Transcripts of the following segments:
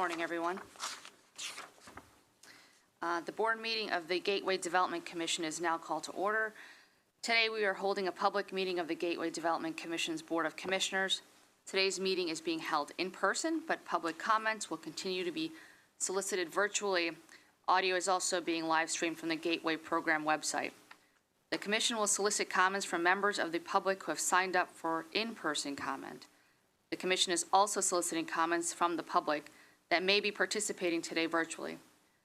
morning, everyone. The board meeting of the Gateway Development Commission is now called to order. Today, we are holding a public meeting of the Gateway Development Commission's Board of Commissioners. Today's meeting is being held in person, but public comments will continue to be solicited virtually. Audio is also being live streamed from the Gateway program website. The Commission will solicit comments from members of the public who have signed up for in-person comment. The Commission is also soliciting comments from the public that may be participating today virtually.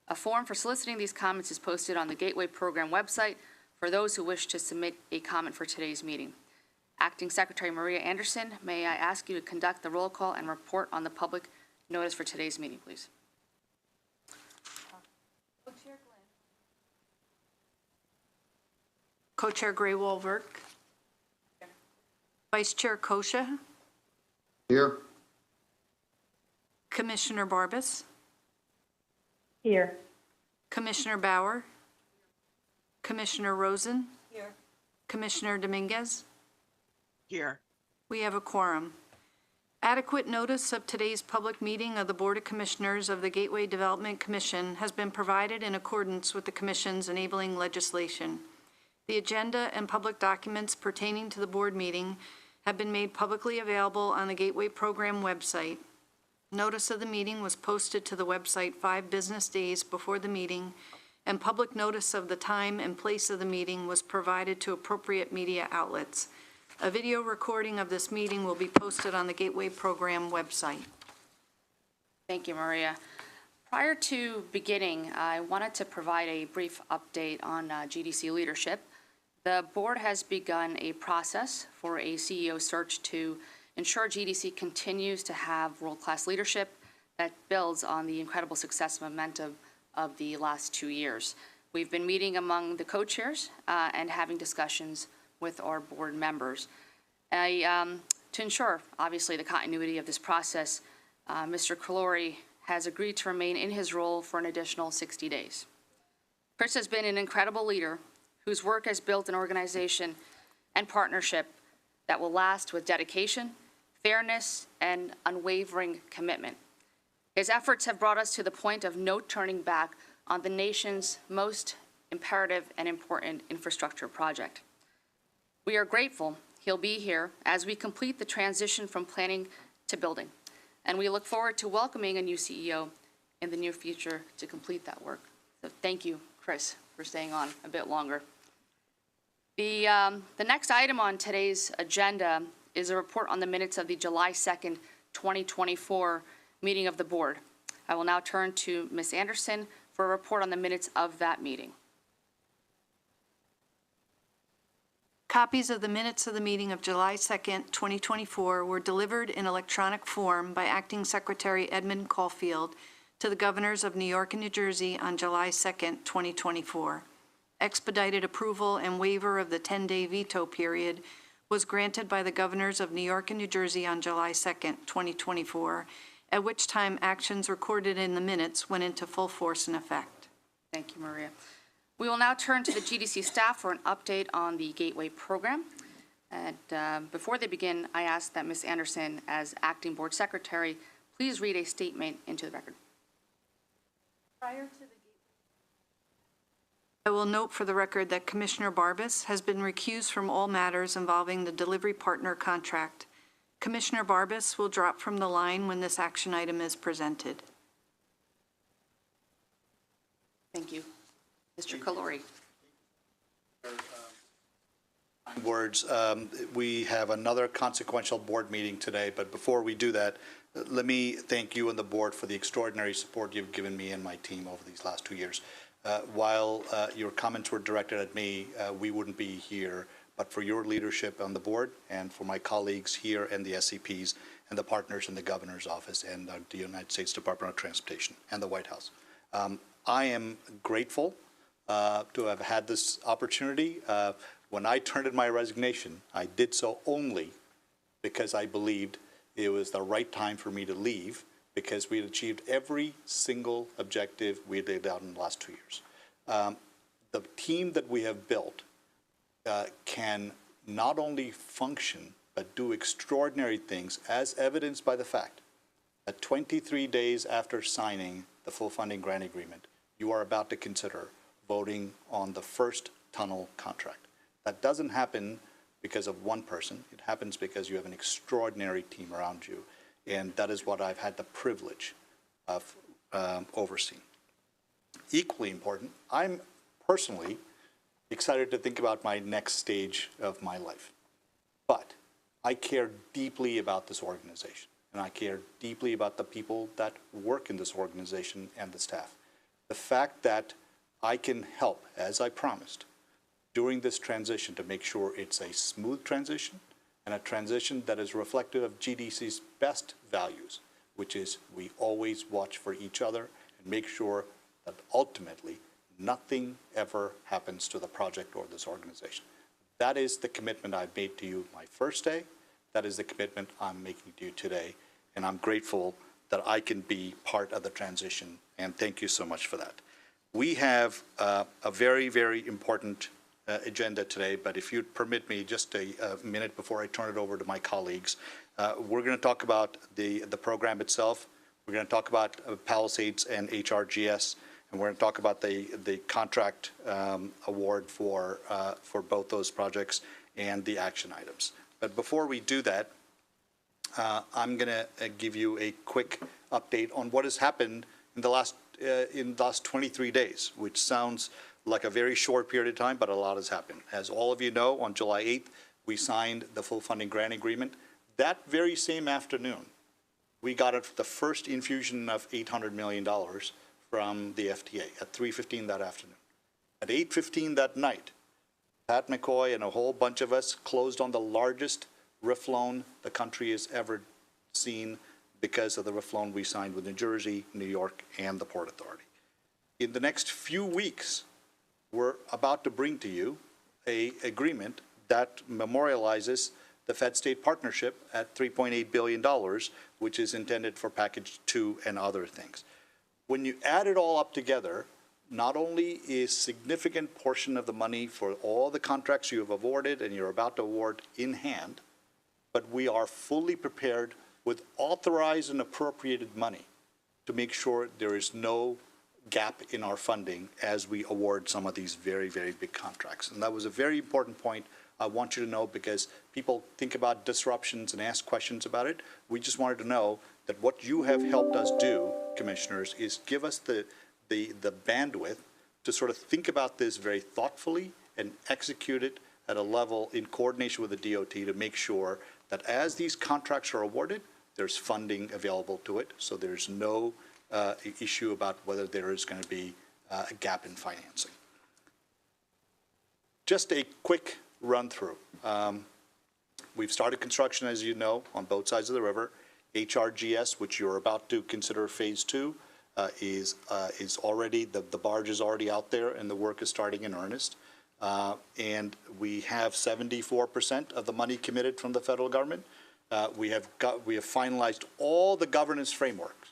A form for soliciting these comments is posted on the Gateway program website for those who wish to submit a comment for today's meeting. Acting Secretary Maria Anderson, may I ask you to conduct the roll call and report on the public notice for today's meeting, please? Co-Chair Gray-Wolverk. Vice Chair Kosha. Here. Commissioner Barbas. Here. Commissioner Bauer. Commissioner Rosen. Here. Commissioner Dominguez. Here. We have a quorum. Adequate notice of today's public meeting of the Board of Commissioners of the Gateway Development Commission has been provided in accordance with the Commission's enabling legislation. The agenda and public documents pertaining to the board meeting have been made publicly available on the Gateway program website. Notice of the meeting was posted to the website 5 business days before the meeting, and public notice of the time and place of the meeting was provided to appropriate media outlets. A video recording of this meeting will be posted on the Gateway program website. Thank you, Maria. Prior to beginning, I wanted to provide a brief update on GDC leadership. The board has begun a process for a CEO search to ensure GDC continues to have world-class leadership that builds on the incredible success and momentum of the last 2 years. We've been meeting among the co-chairs and having discussions with our board members. To ensure, obviously, the continuity of this process, Mr. Calori has agreed to remain in his role for an additional 60 days. Chris has been an incredible leader whose work has built an organization and partnership that will last with dedication, fairness, and unwavering commitment. His efforts have brought us to the point of no turning back on the nation's most imperative and important infrastructure project. We are grateful he'll be here as we complete the transition from planning to building, and we look forward to welcoming a new CEO in the near future to complete that work. So thank you, Chris, for staying on a bit longer. The next item on today's agenda is a report on the minutes of the July 2nd, 2024 meeting of the board. I will now turn to Ms. Anderson for a report on the minutes of that meeting. Copies of the minutes of the meeting of July 2nd, 2024 were delivered in electronic form by Acting Secretary Edmund Caulfield to the governors of New York and New Jersey on July 2nd, 2024. Expedited approval and waiver of the 10-day veto period was granted by the governors of New York and New Jersey on July 2nd, 2024, at which time actions recorded in the minutes went into full force and effect. Thank you, Maria. We will now turn to the GDC staff for an update on the Gateway program. And before they begin, I ask that Ms. Anderson, as Acting Board Secretary, please read a statement into the record. Prior to the I will note for the record that Commissioner Barbas has been recused from all matters involving the delivery partner contract. Commissioner Barbas will drop from the line when this action item is presented. Thank you. Mr. Calori. Words, we have another consequential board meeting today, but before we do that, let me thank you and the board for the extraordinary support you've given me and my team over these last 2 years. While your comments were directed at me, we wouldn't be here, but for your leadership on the board and for my colleagues here and the SCPs and the partners in the governor's office and the United States Department of Transportation and the White House. I am grateful to have had this opportunity. When I turned in my resignation, I did so only because I believed it was the right time for me to leave, because we had achieved every single objective we had laid out in the last 2 years. The team that we have built can not only function, but do extraordinary things, as evidenced by the fact that 23 days after signing the full funding grant agreement, you are about to consider voting on the first tunnel contract. That doesn't happen because of one person. It happens because you have an extraordinary team around you, and that is what I've had the privilege of overseeing. Equally important, I'm personally excited to think about my next stage of my life. But I care deeply about this organization, and I care deeply about the people that work in this organization and the staff. The fact that I can help, as I promised, during this transition to make sure it's a smooth transition and a transition that is reflective of GDC's best values, which is we always watch for each other and make sure that ultimately nothing ever happens to the project or this organization. That is the commitment I made to you my first day. That is the commitment I'm making to you today. And I'm grateful that I can be part of the transition. And thank you so much for that. We have a very, very important agenda today, but if you'd permit me just a minute before I turn it over to my colleagues, we're going to talk about the program itself. We're going to talk about Palisades and HRGS, and we're going to talk about the contract award for both those projects and the action items. But before we do that, I'm going to give you a quick update on what has happened in the last 23 days, which sounds like a very short period of time, but a lot has happened. As all of you know, on July 8th, we signed the full funding grant agreement. That very same afternoon, we got the first infusion of $800 million from the FTA at 3:15 that afternoon. At 8:15 that night, Pat McCoy and a whole bunch of us closed on the largest RIF loan the country has ever seen because of the RIF loan we signed with New Jersey, New York, and the Port Authority. In the next few weeks, we're about to bring to you an agreement that memorializes the Fed-State partnership at $3.8 billion, which is intended for Package 2 and other things. When you add it all up together, not only is significant portion of the money for all the contracts you have awarded and you're about to award in hand, but we are fully prepared with authorized and appropriated money to make sure there is no gap in our funding as we award some of these very, very big contracts. And that was a very important point I want you to know, because people think about disruptions and ask questions about it. We just wanted to know that what you have helped us do, commissioners, is give us the bandwidth to sort of think about this very thoughtfully and execute it at a level in coordination with the DOT to make sure that as these contracts are awarded, there's funding available to it, so there's no issue about whether there is going to be a gap in financing. Just a quick run through. We've started construction, as you know, on both sides of the river. HRGS, which you're about to consider phase 2, is already, the barge is already out there and the work is starting in earnest. And we have 74% of the money committed from the federal government. We have finalized all the governance frameworks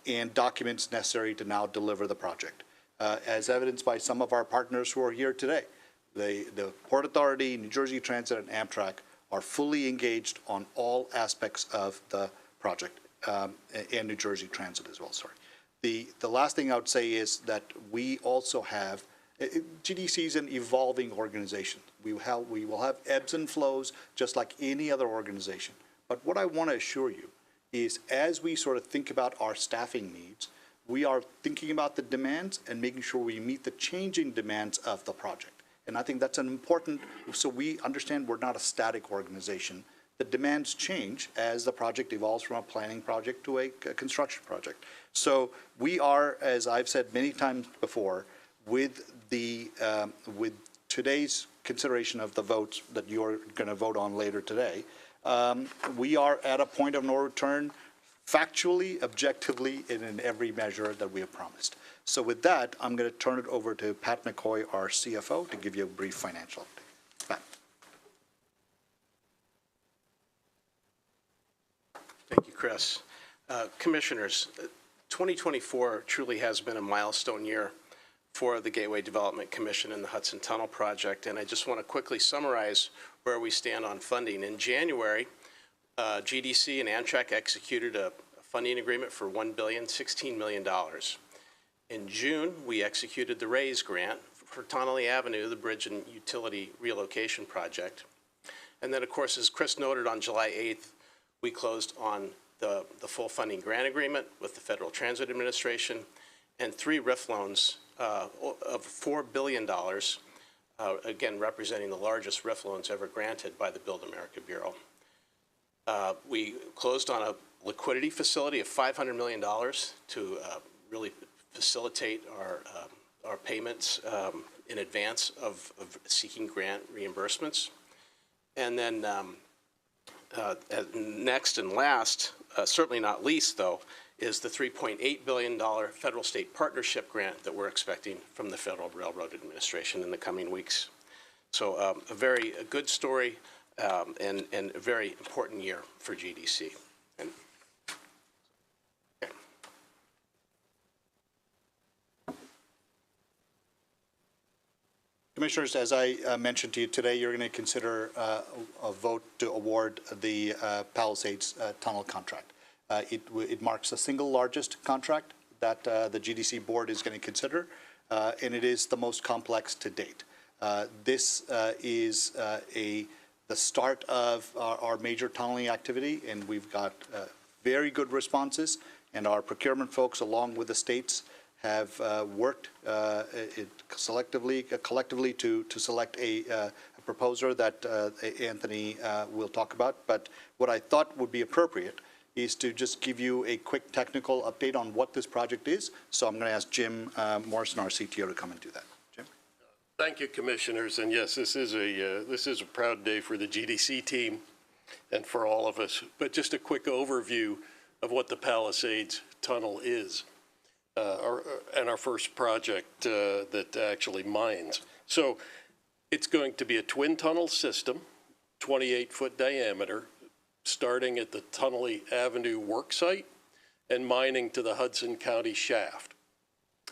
and documents necessary to now deliver the project, as evidenced by some of our partners who are here today. The Port Authority, New Jersey Transit, and Amtrak are fully engaged on all aspects of the project, and New Jersey Transit as well, sorry. The last thing I would say is that we also have, GDC is an evolving organization. We will have ebbs and flows just like any other organization. But what I want to assure you is, as we sort of think about our staffing needs, we are thinking about the demands and making sure we meet the changing demands of the project. And I think that's an important, so we understand we're not a static organization. The demands change as the project evolves from a planning project to a construction project. So we are, as I've said many times before, with today's consideration of the votes that you're going to vote on later today, we are at a point of no return, factually, objectively, and in every measure that we have promised. So with that, I'm going to turn it over to Pat McCoy, our CFO, to give you a brief financial update. Pat. Thank you, Chris. Commissioners, 2024 truly has been a milestone year for the Gateway Development Commission and the Hudson Tunnel Project, and I just want to quickly summarize where we stand on funding. In January, GDC and Amtrak executed a funding agreement for $1,016 million. In June, we executed the RAISE grant for Tonelli Avenue, the bridge and utility relocation project. And then, of course, as Chris noted, on July 8th, we closed on the full funding grant agreement with the Federal Transit Administration and 3 RIF loans of $4 billion, again, representing the largest RIF loans ever granted by the Build America Bureau. We closed on a liquidity facility of $500 million to really facilitate our payments in advance of seeking grant reimbursements. And then next and last, certainly not least though, is the $3.8 billion federal-state partnership grant that we're expecting from the Federal Railroad Administration in the coming weeks. So a very good story and a very important year for GDC. And, okay. Commissioners, as I mentioned to you today, you're going to consider a vote to award the Palisades tunnel contract. It marks the single largest contract that the GDC board is going to consider, and it is the most complex to date. This is the start of our major tunneling activity, and we've got very good responses, and our procurement folks, along with the states, have worked collectively to select a proposer that Anthony will talk about. But what I thought would be appropriate is to just give you a quick technical update on what this project is. So I'm going to ask Jim Morrison, our CTO, to come and do that. Jim. Thank you, Commissioners. And yes, this is a proud day for the GDC team and for all of us. But just a quick overview of what the Palisades Tunnel is. And our first project that actually mines. So it's going to be a twin tunnel system, 28-foot diameter, starting at the Tonelli Avenue work site and mining to the Hudson County shaft.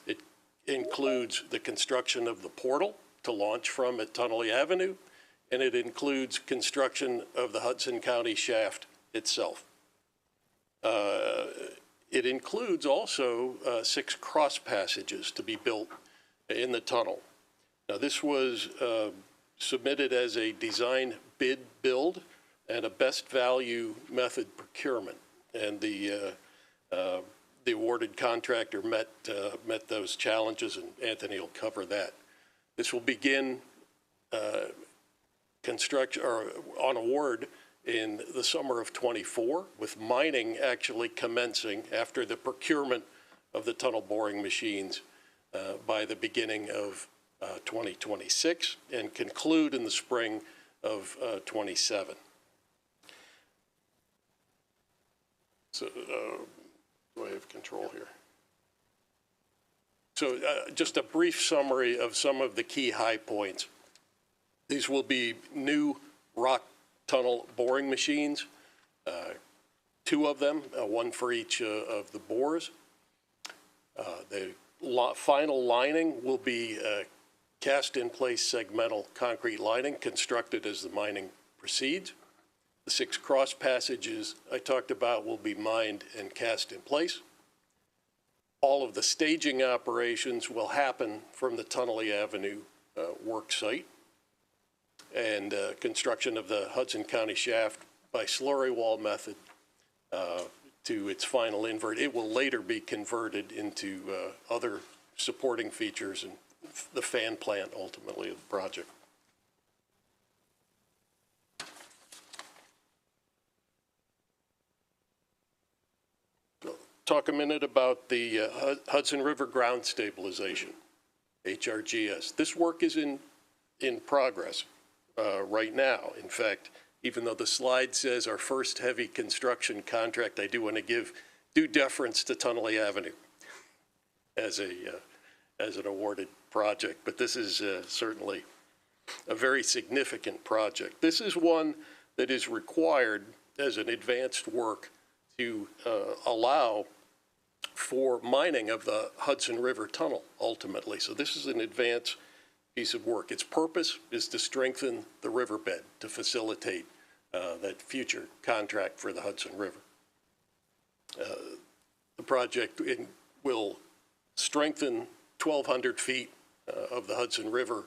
It includes the construction of the portal to launch from at Tonelli Avenue, and it includes construction of the Hudson County shaft itself. It includes also 6 cross passages to be built in the tunnel. Now, this was submitted as a design bid build and a best value method procurement, and the awarded contractor met those challenges, and Anthony will cover that. This will begin construction or on award in the summer of '24, with mining actually commencing after the procurement of the tunnel boring machines by the beginning of 2026 and conclude in the spring of 27. So, do I have control here? So just a brief summary of some of the key high points. These will be new rock tunnel boring machines, 2 of them, 1 for each of the bores. The final lining will be cast-in-place segmental concrete lining constructed as the mining proceeds. The 6 cross passages I talked about will be mined and cast in place. All of the staging operations will happen from the Tonelli Avenue work site, and construction of the Hudson County shaft by slurry wall method to its final invert. It will later be converted into other supporting features and the fan plant ultimately of the project. Talk a minute about the Hudson River ground stabilization, HRGS. This work is in progress right now. In fact, even though the slide says our first heavy construction contract, I do want to give due deference to Tonelli Avenue as an awarded project. But this is certainly a very significant project. This is one that is required as an advanced work to allow for mining of the Hudson River Tunnel ultimately. So this is an advanced piece of work. Its purpose is to strengthen the riverbed to facilitate that future contract for the Hudson River. The project will strengthen 1,200 feet of the Hudson River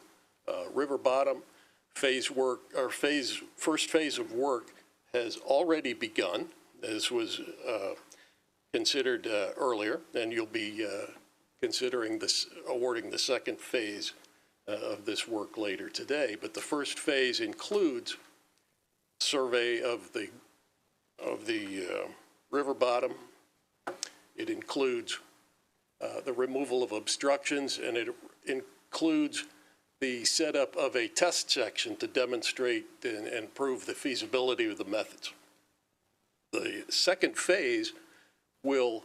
river bottom. First phase of work has already begun. This was considered earlier, and you'll be considering awarding the second phase of this work later today. But the first phase includes survey of the river bottom. It includes the removal of obstructions, and it includes the setup of a test section to demonstrate and prove the feasibility of the methods. The second phase will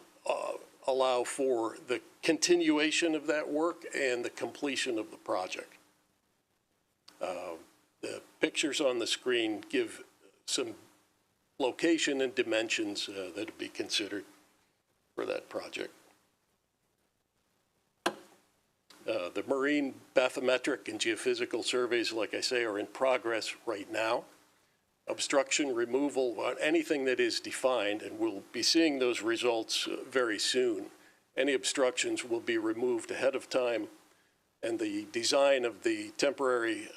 allow for the continuation of that work and the completion of the project. The pictures on the screen give some location and dimensions that would be considered for that project. The marine bathymetric and geophysical surveys, like I say, are in progress right now. Obstruction removal, anything that is defined, and we'll be seeing those results very soon. Any obstructions will be removed ahead of time, and the design of the temporary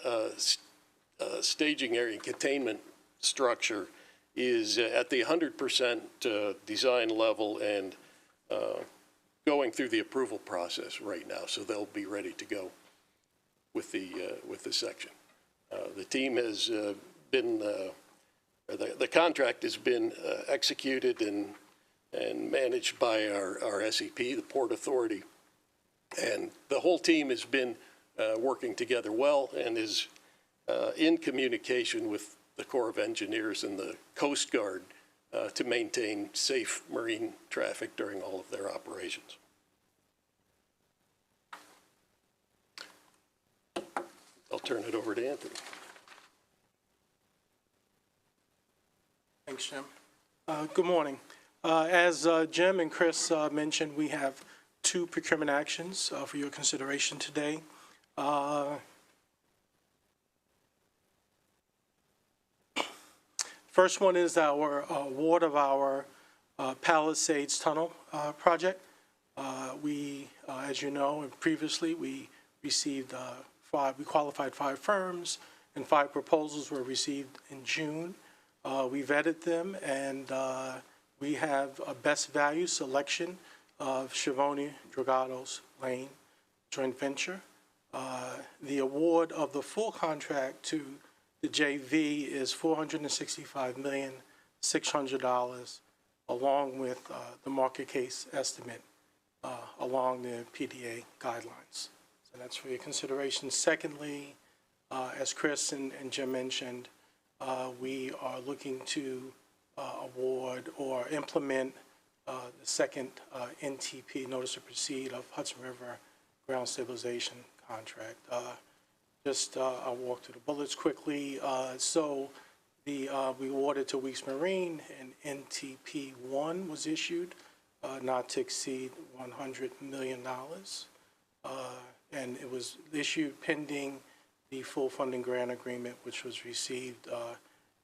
staging area and containment structure is at the 100% design level and going through the approval process right now, so they'll be ready to go with the section. The team has been, the contract has been executed and managed by our SEP, the Port Authority, and the whole team has been working together well and is in communication with the Corps of Engineers and the Coast Guard to maintain safe marine traffic during all of their operations. I'll turn it over to Anthony. Thanks, Jim. Good morning. As Jim and Chris mentioned, we have two procurement actions for your consideration today. First one is our award of our Palisades Tunnel project. As you know, and previously we received we qualified 5 firms, and 5 proposals were received in June. We vetted them, and we have a best value selection of Schiavone Dragados Lane joint venture. The award of the full contract to the JV is $465,600,000, along with the market case estimate along the PDA guidelines. So that's for your consideration. Secondly, as Chris and Jim mentioned, we are looking to award or implement the second NTP, Notice to Proceed, of Hudson River Ground Stabilization Contract. I'll walk through the bullets quickly. We awarded to Weeks Marine, and NTP 1 was issued, not to exceed $100 million. And it was issued pending the full funding grant agreement, which was received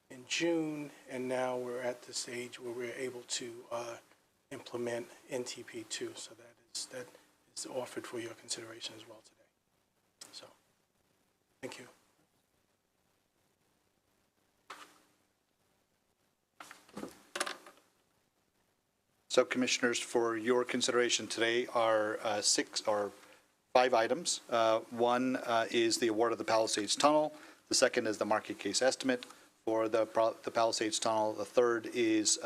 in June, and now we're at the stage where we're able to implement NTP 2. So that is offered for your consideration as well today. So, thank you. So, Commissioners, for your consideration today are 5 items. One is the award of the Palisades Tunnel. The second is the market case estimate for the Palisades Tunnel. The third is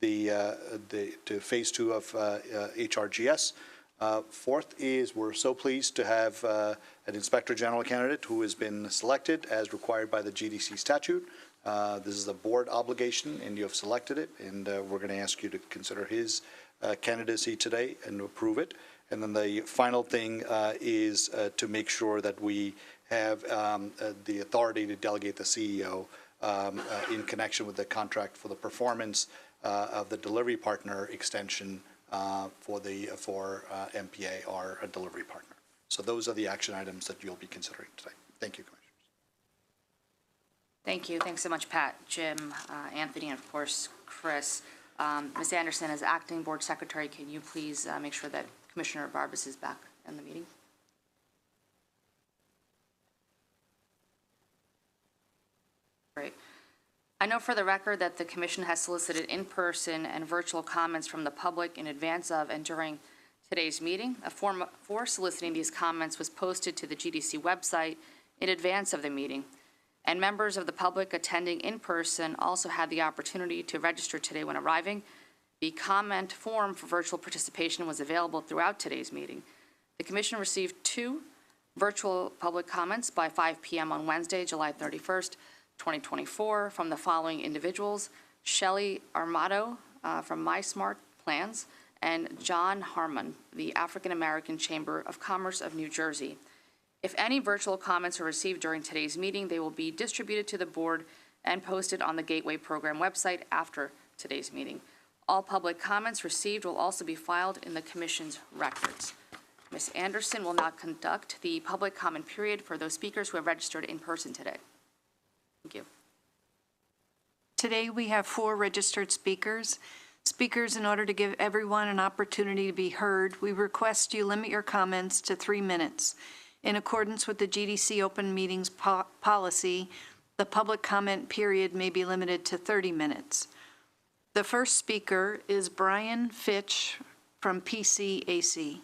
to phase 2 of HRGS. Fourth is we're so pleased to have an Inspector General candidate who has been selected as required by the GDC statute. This is a board obligation, and you have selected it, and we're going to ask you to consider his candidacy today and approve it. And then the final thing is to make sure that we have the authority to delegate the CEO in connection with the contract for the performance of the delivery partner extension for MPA, our delivery partner. So those are the action items that you'll be considering today. Thank you, Commissioners. Thank you. Thanks so much, Pat, Jim, Anthony, and of course, Chris. Ms. Anderson, as acting board secretary, can you please make sure that Commissioner Barbas is back in the meeting? Great. I know for the record that the commission has solicited in-person and virtual comments from the public in advance of and during today's meeting. A form for soliciting these comments was posted to the GDC website in advance of the meeting, and members of the public attending in person also had the opportunity to register today when arriving. The comment form for virtual participation was available throughout today's meeting. The commission received 2 virtual public comments by 5 p.m. on Wednesday, July 31st, 2024, from the following individuals: Shelley Armato from My Smart Plans, and John Harmon, the African American Chamber of Commerce of New Jersey. If any virtual comments are received during today's meeting, they will be distributed to the board and posted on the Gateway Program website after today's meeting. All public comments received will also be filed in the commission's records. Ms. Anderson will now conduct the public comment period for those speakers who have registered in person today. Thank you. Today, we have 4 registered speakers. Speakers, in order to give everyone an opportunity to be heard, we request you limit your comments to 3 minutes. In accordance with the GDC Open Meetings policy, the public comment period may be limited to 30 minutes. The first speaker is Brian Fitch from PCAC.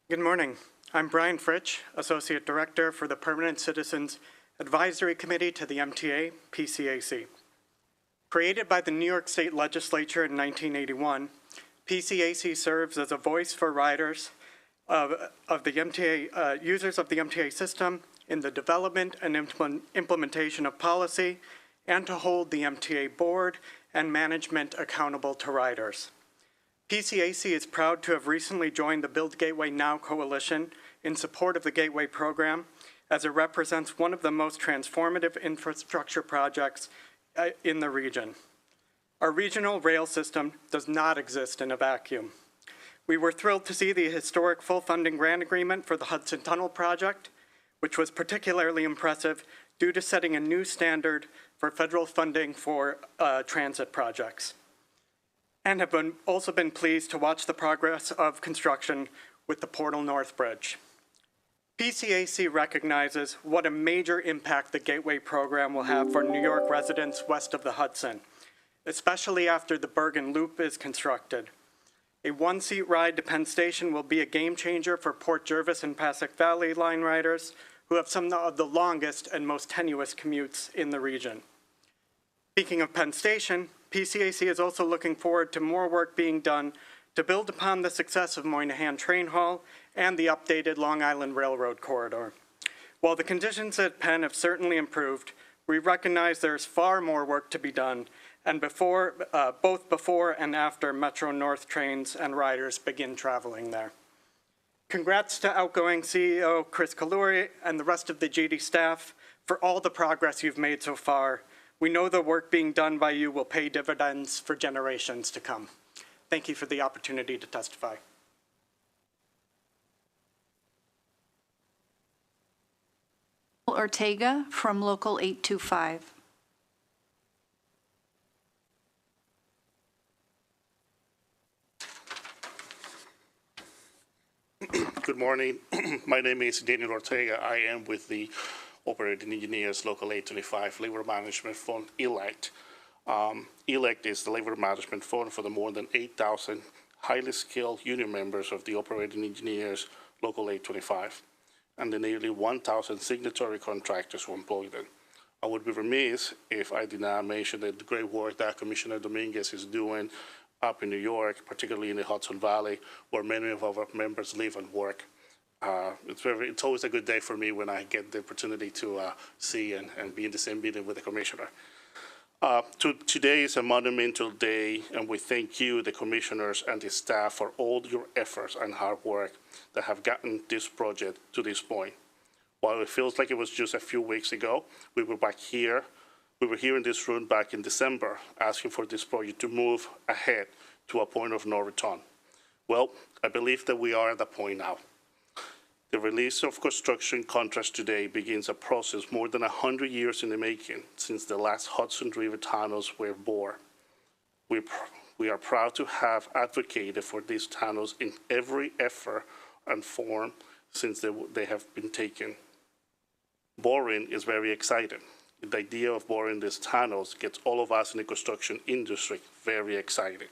Good morning. I'm Brian Fritsch, Associate Director for the Permanent Citizens Advisory Committee to the MTA, PCAC. Created by the New York State Legislature in 1981, PCAC serves as a voice for riders of the MTA, users of the MTA system in the development and implementation of policy, and to hold the MTA board and management accountable to riders. PCAC is proud to have recently joined the Build Gateway Now coalition in support of the Gateway program, as it represents one of the most transformative infrastructure projects in the region. Our regional rail system does not exist in a vacuum. We were thrilled to see the historic full funding grant agreement for the Hudson Tunnel project, which was particularly impressive due to setting a new standard for federal funding for transit projects, and have also been pleased to watch the progress of construction with the Portal North Bridge. PCAC recognizes what a major impact the Gateway program will have for New York residents west of the Hudson, especially after the Bergen Loop is constructed. A one-seat ride to Penn Station will be a game changer for Port Jervis and Passac Valley line riders, who have some of the longest and most tenuous commutes in the region. Speaking of Penn Station, PCAC is also looking forward to more work being done to build upon the success of Moynihan Train Hall and the updated Long Island Railroad corridor. While the conditions at Penn have certainly improved, we recognize there's far more work to be done, and both before and after Metro North trains and riders begin traveling there. Congrats to outgoing CEO Chris Kaluri and the rest of the GD staff for all the progress you've made so far. We know the work being done by you will pay dividends for generations to come. Thank you for the opportunity to testify. Ortega from Local 825. Good morning. My name is Daniel Ortega. I am with the Operating Engineers Local 825 Labor Management Fund, ELECT. ELECT is the labor management fund for the more than 8,000 highly skilled union members of the Operating Engineers Local 825 and the nearly 1,000 signatory contractors who employ them. I would be remiss if I did not mention the great work that Commissioner Dominguez is doing up in New York, particularly in the Hudson Valley, where many of our members live and work. It's always a good day for me when I get the opportunity to see and be in the same meeting with the commissioner. Today is a monumental day, and we thank you, the commissioners and the staff, for all your efforts and hard work that have gotten this project to this point. While it feels like it was just a few weeks ago, we were here in this room back in December asking for this project to move ahead to a point of no return. Well, I believe that we are at that point now. The release of construction contracts today begins a process more than 100 years in the making since the last Hudson River tunnels were bored. We are proud to have advocated for these tunnels in every effort and form since they have been taken. Boring is very exciting. The idea of boring these tunnels gets all of us in the construction industry very excited.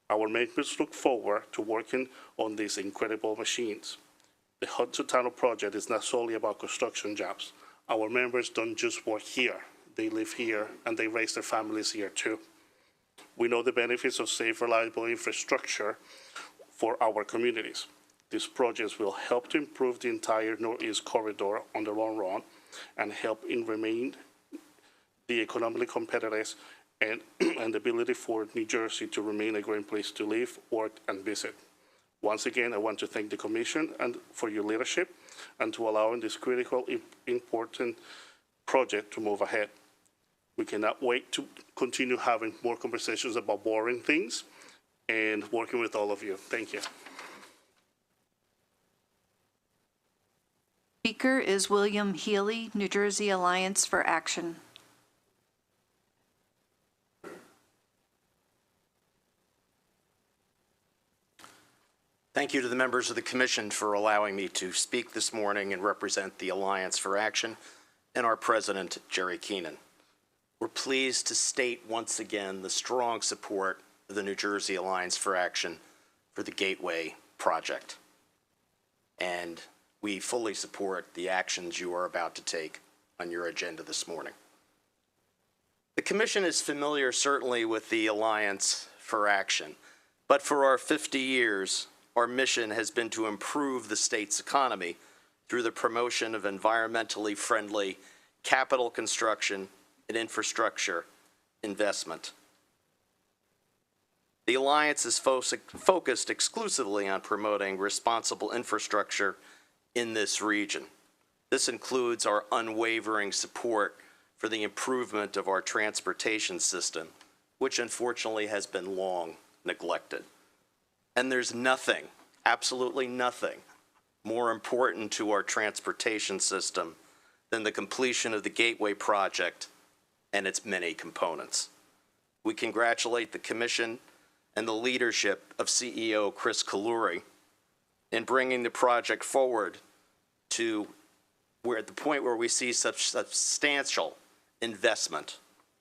Our members look forward to working on these incredible machines. The Hudson Tunnel project is not solely about construction jobs. Our members don't just work here. They live here and they raise their families here too. We know the benefits of safe, reliable infrastructure for our communities. These projects will help to improve the entire Northeast Corridor on the long run and help in remain the economically competitive and the ability for New Jersey to remain a great place to live, work, and visit. Once again, I want to thank the Commission and for your leadership and to allowing this critical, important project to move ahead. We cannot wait to continue having more conversations about boring things and working with all of you. Thank you. Speaker is William Healy, New Jersey Alliance for Action. Thank you to the members of the Commission for allowing me to speak this morning and represent the Alliance for Action and our President, Jerry Keenan. We're pleased to state once again the strong support of the New Jersey Alliance for Action for the Gateway project. And we fully support the actions you are about to take on your agenda this morning. The Commission is familiar certainly with the Alliance for Action, but for our 50 years, our mission has been to improve the state's economy through the promotion of environmentally friendly capital construction and infrastructure investment. The Alliance is focused exclusively on promoting responsible infrastructure in this region. This includes our unwavering support for the improvement of our transportation system, which unfortunately has been long neglected. And there's nothing, absolutely nothing, more important to our transportation system than the completion of the Gateway project and its many components. We congratulate the Commission and the leadership of CEO Chris Kaluri in bringing the project forward to we're at the point where we see such substantial investment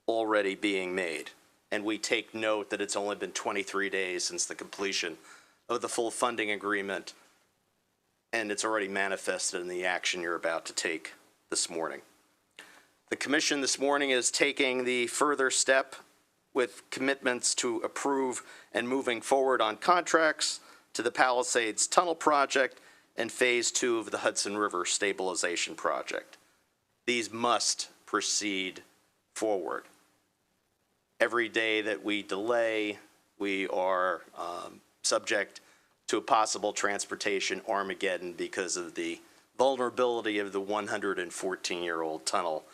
already being made. And we take note that it's only been 23 days since the completion of the full funding agreement, and it's already manifested in the action you're about to take this morning. The Commission this morning is taking the further step with commitments to approve and moving forward on contracts to the Palisades Tunnel Project and Phase 2 of the Hudson River Stabilization Project. These must proceed forward. Every day that we delay, we are subject to a possible transportation Armageddon because of the vulnerability of the 114-year-old tunnel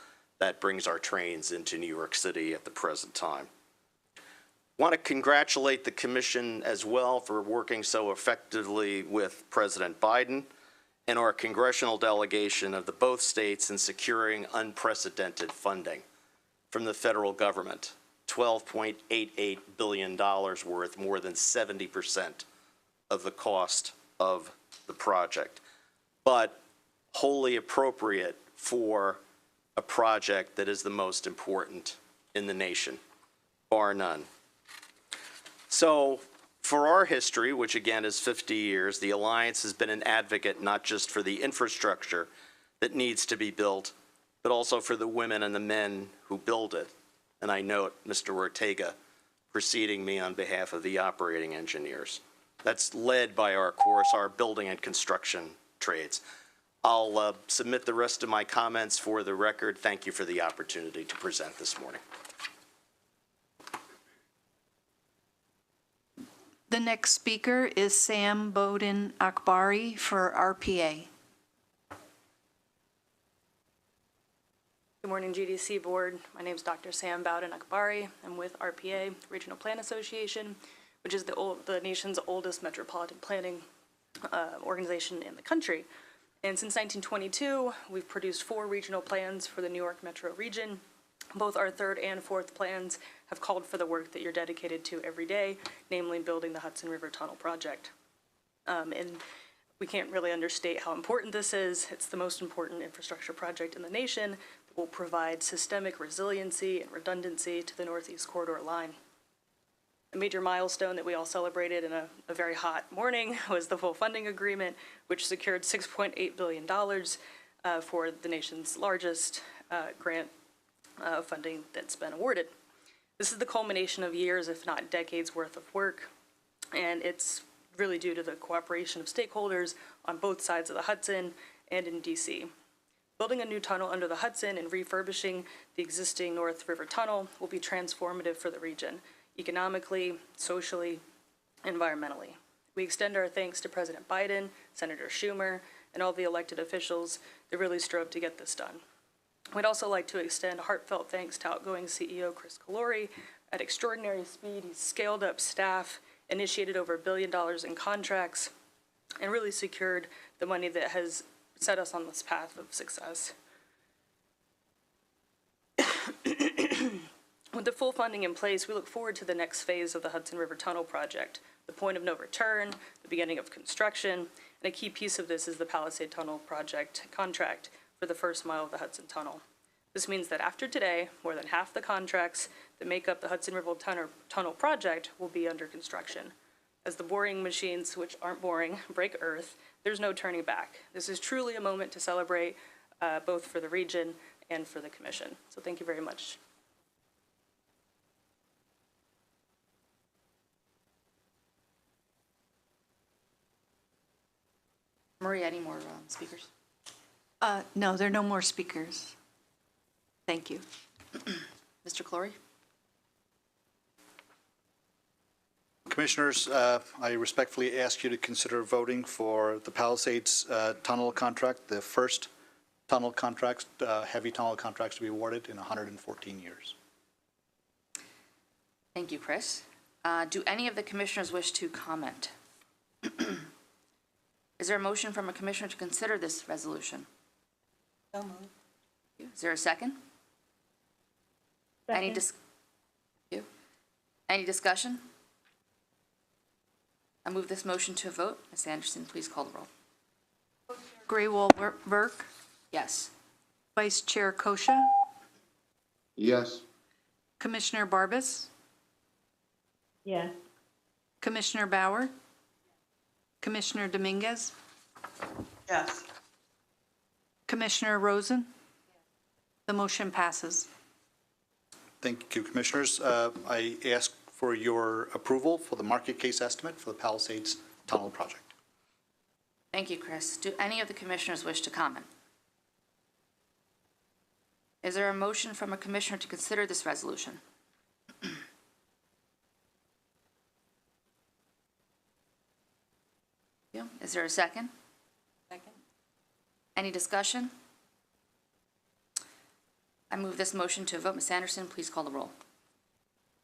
that brings our trains into New York City at the present time. I want to congratulate the Commission as well for working so effectively with President Biden and our congressional delegation of the both states in securing unprecedented funding from the federal government. $12.88 billion worth, more than 70% of the cost of the project, but wholly appropriate for a project that is the most important in the nation, bar none. So for our history, which again is 50 years, the Alliance has been an advocate not just for the infrastructure that needs to be built, but also for the women and the men who build it. And I note Mr. Ortega preceding me on behalf of the operating engineers. That's led by our building and construction trades. I'll submit the rest of my comments for the record. Thank you for the opportunity to present this morning. The next speaker is Sam Bowden Akbari for RPA. Good morning, GDC Board. My name is Dr. Sam Bowden Akbari. I'm with RPA, Regional Plan Association, which is the nation's oldest metropolitan planning organization in the country. And since 1922, we've produced 4 regional plans for the New York metro region. Both our 3rd and 4th plans have called for the work that you're dedicated to every day, namely building the Hudson River Tunnel project. And we can't really understate how important this is. It's the most important infrastructure project in the nation that will provide systemic resiliency and redundancy to the Northeast Corridor line. A major milestone that we all celebrated in a very hot morning was the full funding agreement, which secured $6.8 billion for the nation's largest grant funding that's been awarded. This is the culmination of years, if not decades, worth of work, and it's really due to the cooperation of stakeholders on both sides of the Hudson and in DC. Building a new tunnel under the Hudson and refurbishing the existing North River Tunnel will be transformative for the region, economically, socially, environmentally. We extend our thanks to President Biden, Senator Schumer, and all the elected officials that really strove to get this done. We'd also like to extend heartfelt thanks to outgoing CEO Chris Calori. At extraordinary speed, he's scaled up staff, initiated over $1 billion in contracts, and really secured the money that has set us on this path of success. With the full funding in place, we look forward to the next phase of the Hudson River Tunnel project, the point of no return, the beginning of construction, and a key piece of this is the Palisades Tunnel project contract for the first mile of the Hudson Tunnel. This means that after today, more than half the contracts that make up the Hudson River Tunnel project will be under construction. As the boring machines, which aren't boring, break earth, there's no turning back. This is truly a moment to celebrate both for the region and for the commission. So thank you very much. Maria, any more speakers? No, there are no more speakers. Thank you. Mr. Clory? Commissioners, I respectfully ask you to consider voting for the Palisades tunnel contract, the first tunnel contracts, heavy tunnel contracts to be awarded in 114 years. Thank you, Chris. Do any of the commissioners wish to comment? Is there a motion from a commissioner to consider this resolution? So moved. Is there a second? Any discussion? I move this motion to a vote. Ms. Anderson, please call the roll. Gray-Wolf-Burke, Yes. Vice Chair Kosha, Yes. Commissioner Barbas, Yes. Commissioner Bauer, Commissioner Dominguez, Yes. Commissioner Rosen. The motion passes. Thank you, Commissioners. I ask for your approval for the market case estimate for the Palisades Tunnel project. Thank you, Chris. Do any of the commissioners wish to comment? Is there a motion from a commissioner to consider this resolution? Is there a second? Second. Any discussion? I move this motion to a vote. Ms. Anderson, please call the roll.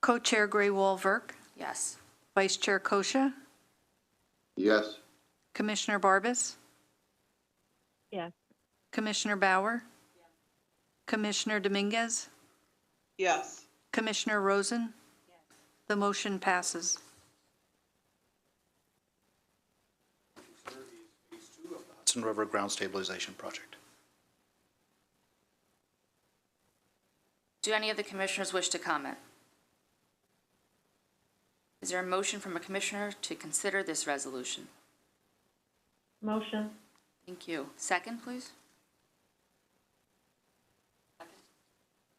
Co-Chair Gray-Wolf-Burke, Yes. Vice Chair Kosha, Yes. Commissioner Barbas, Yes. Commissioner Bauer, Commissioner Dominguez, Yes. Commissioner Rosen. The motion passes. Hudson River Ground Stabilization Project. Do any of the commissioners wish to comment? Is there a motion from a commissioner to consider this resolution? Motion. Thank you. Second, please?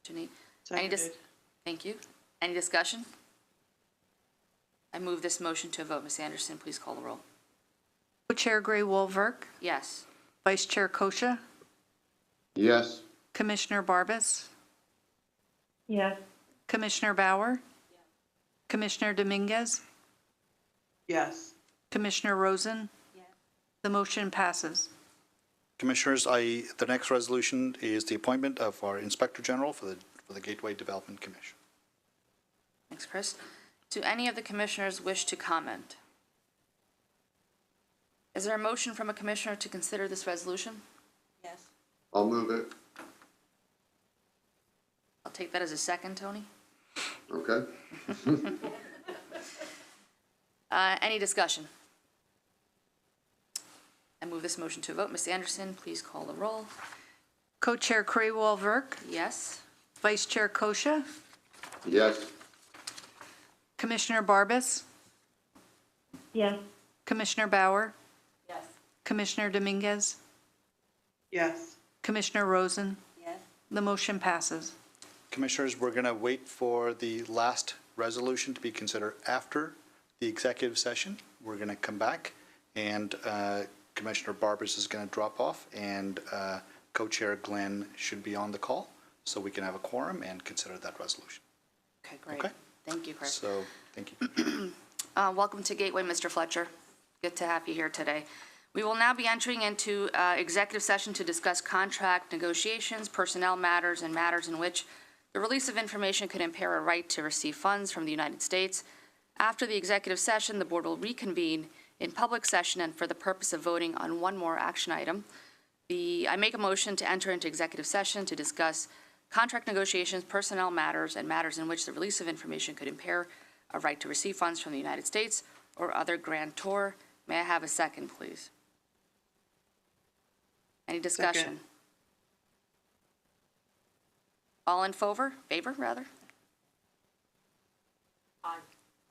Janine? Thank you. Any discussion? I move this motion to a vote. Ms. Anderson, please call the roll. Co-Chair Gray-Wolf-Burke, Yes. Vice Chair Kosha, Yes. Commissioner Barbas, Yes. Commissioner Bauer, Commissioner Dominguez, Yes. Commissioner Rosen. The motion passes. Commissioners, the next resolution is the appointment of our Inspector General for the Gateway Development Commission. Thanks, Chris. Do any of the commissioners wish to comment? Is there a motion from a commissioner to consider this resolution? Yes. I'll move it. I'll take that as a second, Tony. Okay. Any discussion? I move this motion to a vote. Ms. Anderson, please call the roll. Co-Chair Craywell-Verk, Yes? Vice Chair Kosha, Yes. Commissioner Barbas, yes, Commissioner Bauer, Yes. Commissioner Dominguez, Yes. Commissioner Rosen. Yes. The motion passes. Commissioners, we're going to wait for the last resolution to be considered after the executive session. We're going to come back, and Commissioner Barbas is going to drop off, and Co-Chair Glenn should be on the call, so we can have a quorum and consider that resolution. Okay, great. Okay. Thank you, Chris. So, thank you. Welcome to Gateway, Mr. Fletcher. Good to have you here today. We will now be entering into executive session to discuss contract negotiations, personnel matters, and matters in which the release of information could impair a right to receive funds from the United States. After the executive session, the board will reconvene in public session and for the purpose of voting on one more action item. I make a motion to enter into executive session to discuss contract negotiations, personnel matters, and matters in which the release of information could impair a right to receive funds from the United States or other grantor. May I have a second, please? Any discussion? Second. All in favor, rather?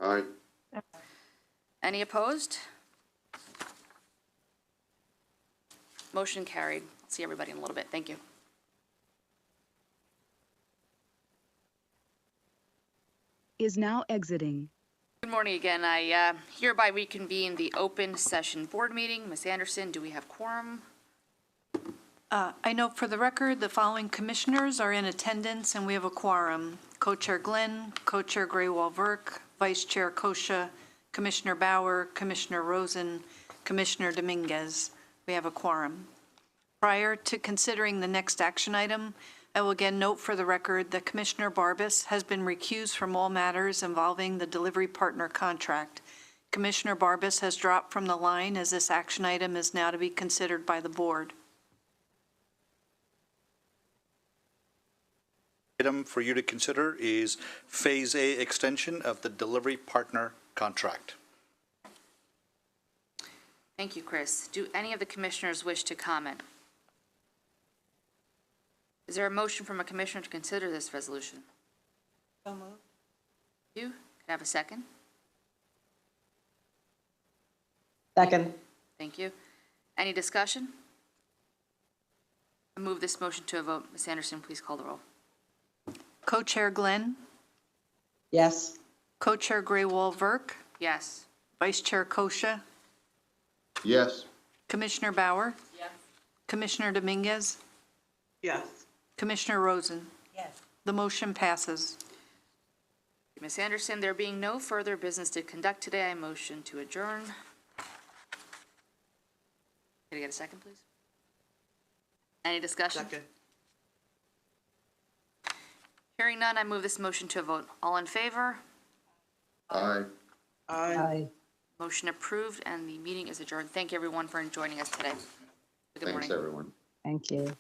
Aye. Any opposed? Motion carried. I'll see everybody in a little bit. Thank you. Is now exiting. Good morning again. I hereby reconvene the open session board meeting. Ms. Anderson, do we have quorum? I note for the record, the following commissioners are in attendance, and we have a quorum. Co-Chair Glenn, Co-Chair Graywall-Verk, Vice Chair Kosha, Commissioner Bauer, Commissioner Rosen, Commissioner Dominguez. We have a quorum. Prior to considering the next action item, I will again note for the record that Commissioner Barbas has been recused from all matters involving the delivery partner contract. Commissioner Barbas has dropped from the line as this action item is now to be considered by the board. Item for you to consider is Phase A extension of the delivery partner contract. Thank you, Chris. Do any of the commissioners wish to comment? Is there a motion from a commissioner to consider this resolution? So moved. You? Can I have a second? Second. Thank you. Any discussion? I move this motion to a vote. Ms. Anderson, please call the roll. Co-Chair Glenn, Yes. Co-Chair Graywall-Verk, Yes. Vice Chair Kosha, Yes. Commissioner Bauer, Yes. Commissioner Dominguez, Yes. Commissioner Rosen. Yes. The motion passes. Ms. Anderson, there being no further business to conduct today, I motion to adjourn. Can I get a second, please? Any discussion? Second. Hearing none, I move this motion to a vote. All in favor? Aye. Aye. Motion approved, and the meeting is adjourned. Thank you, everyone, for joining us today. Good morning. Thanks, everyone. Thank you.